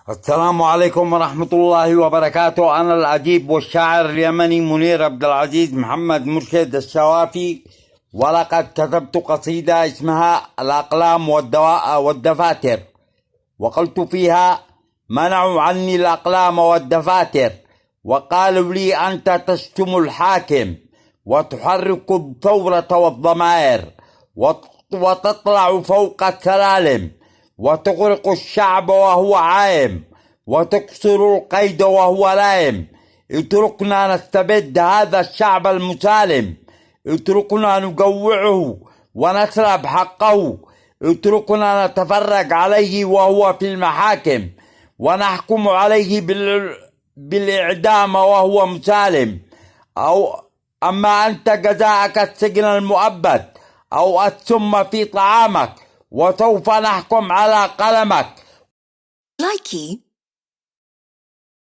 السلام عليكم ورحمة الله وبركاته. أنا الأديب والشاعر اليمني منير عبد العزيز محمد مرشد الشوافي، ولقد كتبت قصيدة اسمها الأقلام والدفاتر، وقلت فيها: منعوا عني الأقلام والدفاتر، وقالوا لي أنت تشتم الحاكم وتحرك الثورة والضمائر وتطلع فوق السلالم وتغرق الشعب وهو عائم وتكسر القيد وهو لائم. اتركنا نستبد هذا الشعب المسالم، اتركنا نجوعه ونسلب حقه، اتركنا نتفرج عليه وهو في المحاكم ونحكم عليه بالإعدام وهو مسالم. أما أنت جزاءك السجن المؤبد أو السم في طعامك، وسوف نحكم على قلمك. Likey